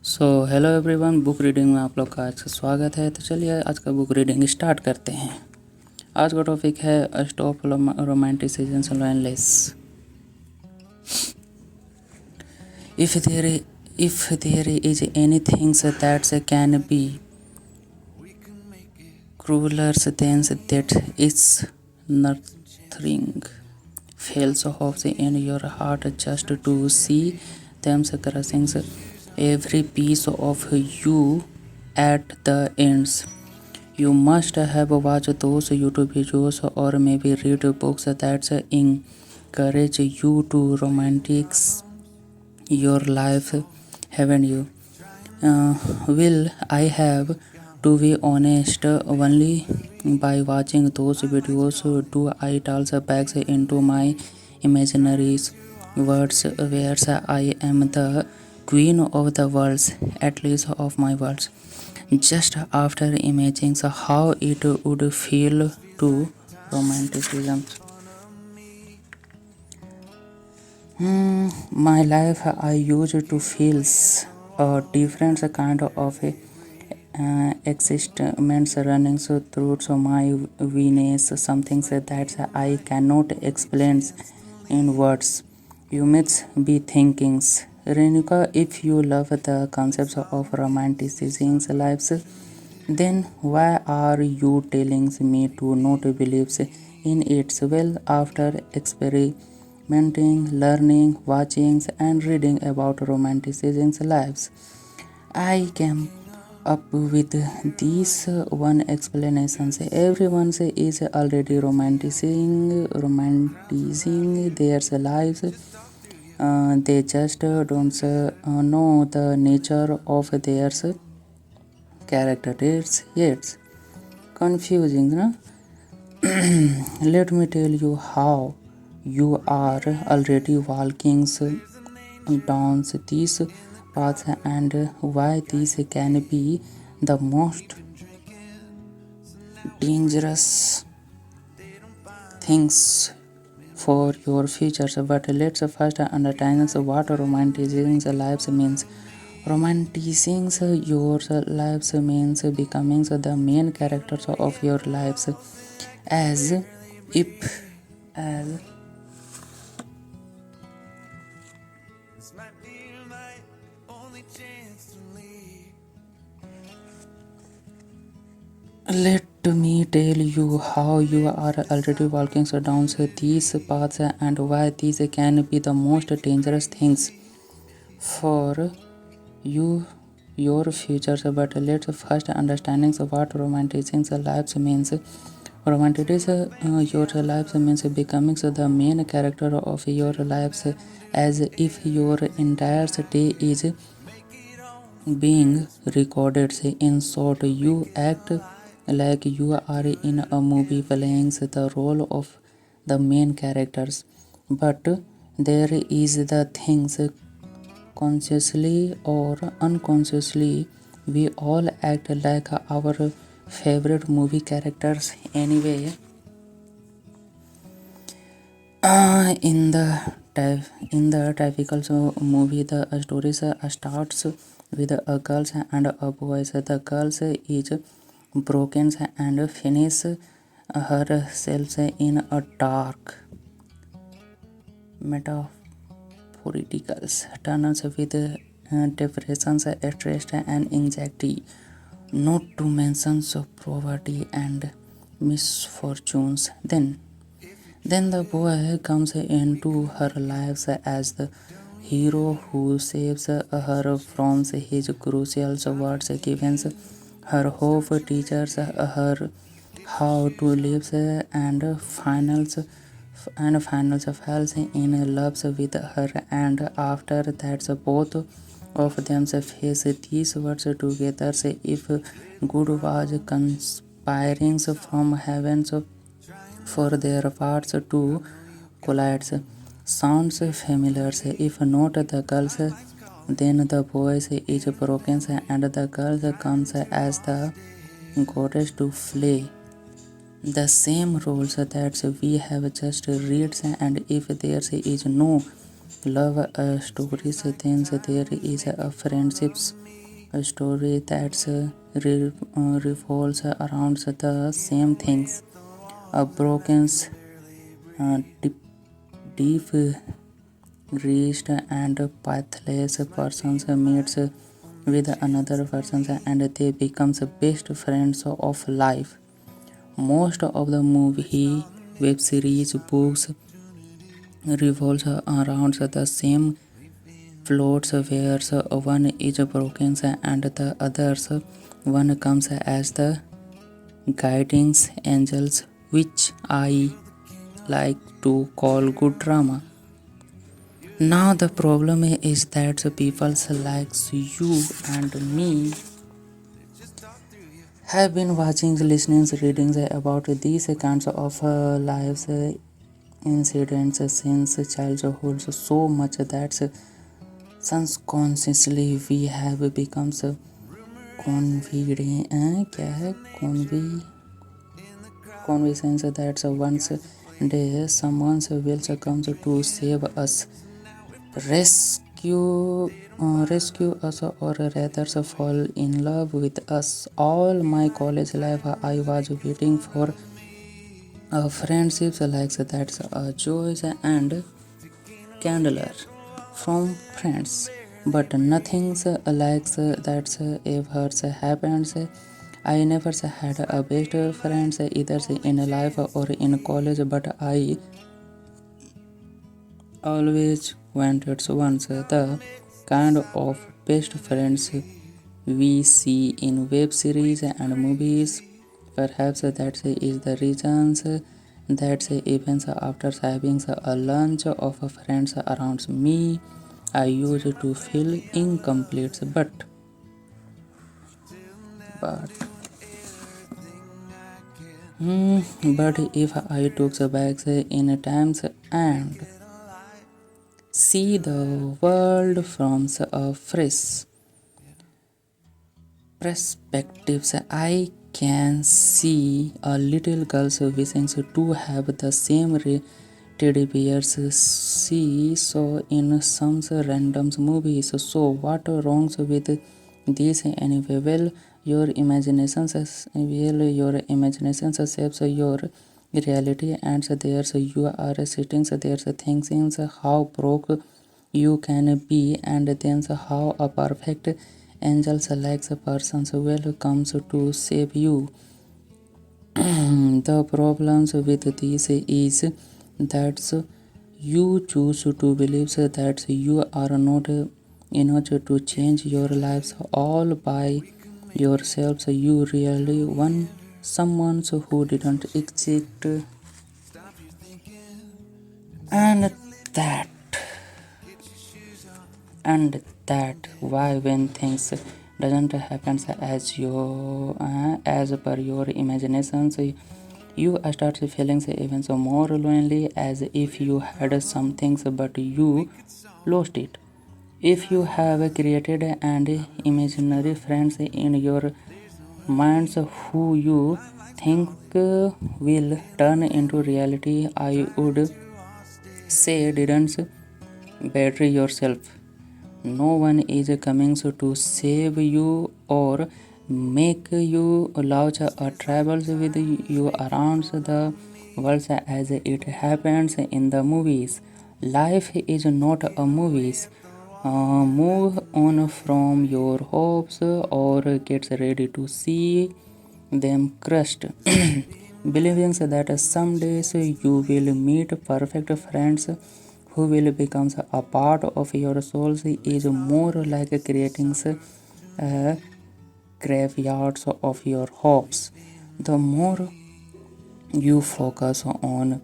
Hello everyone, book reading में आप लोग का आज का स्वागत है। तो चलिए आज का बुक रीडिंग स्टार्ट करते हैं। आज का टॉपिक है stop romanticism and loneliness. if there is anything that can be crueler than that, it's nothing fails of in your heart just to see them crushing every piece of you at the ends. You must have watched those YouTube videos or maybe read books that encourage you to romanticize your life, haven't you? Will I have to be honest, only by watching those videos do I toss back into my imaginary words where I am the queen of the worlds, at least of my worlds, just after imagining how it would feel to romanticism. My life, I used to feel a different kind of existence running through my Venus, something that I cannot explain in words. You must be thinking, Renuka, if you love the concepts of romanticizing lives, then why are you telling me to not believe in it? Well, after experimenting, learning, watching, and reading about romanticizing lives, I came up with these one explanation. Everyone is already romanticizing their lives. They just don't know the nature of their character. It's confusing, no? Let me tell you how you are already walking down these paths and why these can be the most dangerous things for your futures. But let's first understand what romanticizing lives means. Romanticizing your lives means becoming the main characters of your lives, as if as let me tell you how you are already walking down these paths and why these can be the most dangerous things for you your futures. But let's first understanding what romanticizing lives means. Romanticizing your lives means becoming the main character of your lives, as if your entire day is being recorded. In short, you act like you are in a movie playing the role of the main characters. But there is the things, consciously or unconsciously, we all act like our favorite movie characters anyway. In the typical movie, the story starts with a girl and a boy. The girl is broken and finishes herself in a dark, metaphorical tunnels with depression, stress, and anxiety, not to mention poverty and misfortunes. Then the boy comes into her life as the hero who saves her from his crucial words, gives her hope, teaches her how to live, and finals falls in love with her. And after that, both of them face these words together. If good was conspiring from heaven for their paths to collide. Sounds familiar. If not the girls, then the boy is broken and the girl comes as the goddess to play the same roles that we have just read. And if there is no love stories, then there is a friendships a story that revolves around the same things. A broken, deep, deep reached and pathless person meets with another person and they become best friends of life. Most of the movie, web series, books revolves around the same plots where one is broken and the others one comes as the guiding angels, which I like to call good drama. Now the problem is that the people like you and me have been watching, listening, reading about these kinds of lives incidents since childhood so much that subconsciously we have become confident convinced that once day someone will come to save us, rescue us, or rather fall in love with us. All my college life I was waiting for friendships like that, joys and candler from friends, but nothing like that ever happens. I never had a best friends either in life or in college, but I always wanted once the kind of best friends we see in web series and movies. Perhaps that is the reasons that even after having a lunch of friends around me, I used to feel incomplete. But but if I took back in times and see the world from a fresh perspectives, I can see a little girl wishing to have the same teddy bears she saw in some random movies. So what wrongs with this anyway? Your imagination shapes your reality, and there's you are sitting there's thinking how broke you can be, and then how a perfect angels like a person will comes to save you. The problems with this is that you choose to believe that you are not enough to change your lives all by yourselves. You really want someone who didn't exist, and that and that why when things doesn't happen as per your imaginations, you start feeling even more lonely, as if you had some things but you lost it. If you have created an imaginary friends in your minds who you think will turn into reality, I would say didn't betray yourself. No one is coming to save you or make you launch a travels with you around the world as it happens in the movies. Life is not a movies. Move on from your hopes or get ready to see them crushed. Believing that some days you will meet perfect friends who will become a part of your soul is more like creating a graveyards of your hopes. The more you focus on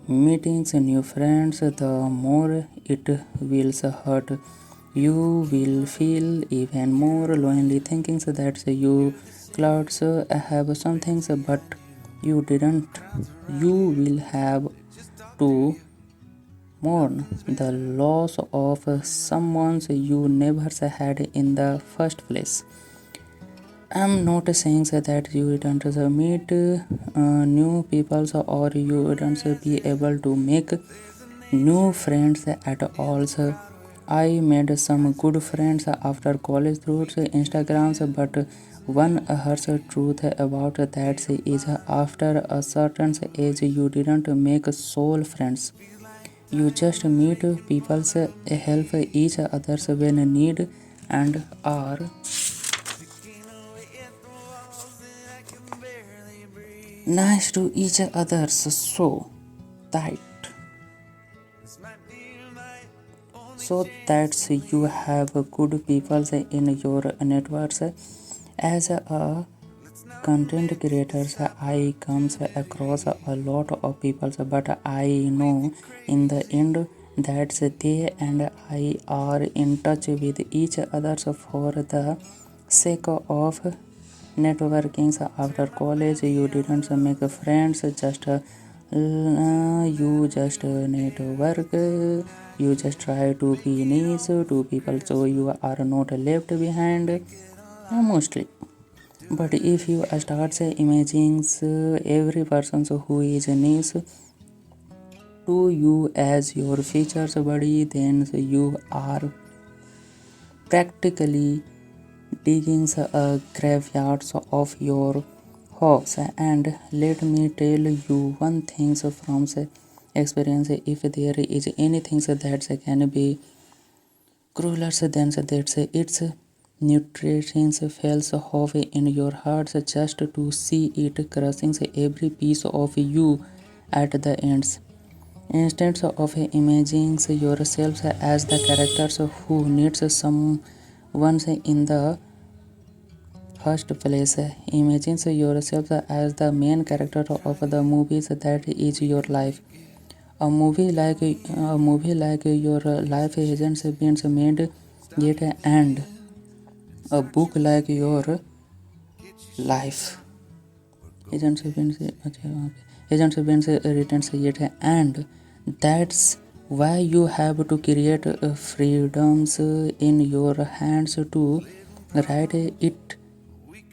meeting new friends, the more it will hurt. You will feel even more lonely, thinking that you clouds have some things, but you didn't. You will have to mourn the loss of someone you never had in the first place. I'm not saying that you don't meet new people or you don't be able to make new friends at all. I made some good friends after college through Instagrams, but one harsh truth about that is after a certain age you didn't make soul friends. You just meet people, help each others when need, and are nice to each others. So that that's you have good people in your networks. As a content creators, I comes across a lot of people, but I know in the end that they and I are in touch with each others for the sake of networking. After college you didn't make friends, just you just network, you just try to be nice to people so you are not left behind, mostly. But if you start imagining every person who is nice to you as your features buddy, then you are practically digging a graveyard of your hopes. And let me tell you one thing from experience: if there is anything that can be crueler than that, its nutrients fails off in your heart just to see it crushing every piece of you at the ends. Instead of imagining yourself as the characters who needs someone in the first place, imagine yourself as the main character of the movies that is your life. A movie like your life hasn't been made yet, and a book like your life hasn't been written yet, and that's why you have to create freedoms in your hands to write it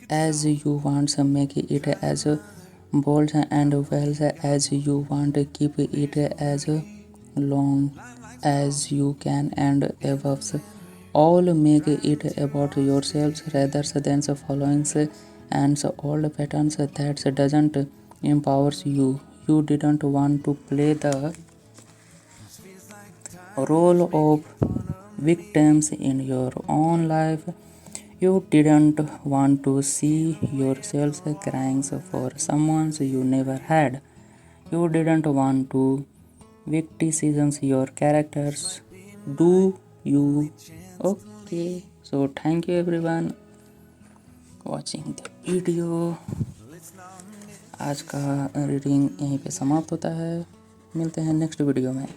as you want, make it as bold and well as you want, keep it as long as you can, and above all make it about yourselves rather than following and old patterns that doesn't empower you. You didn't want to play the role of victims in your own life. You didn't want to see yourselves crying for someone you never had. You didn't want to victimize your characters. Do you? Okay. So thank you everyone watching the video. आज का reading यहीं पे समाप्त होता है। मिलते हैं next video में।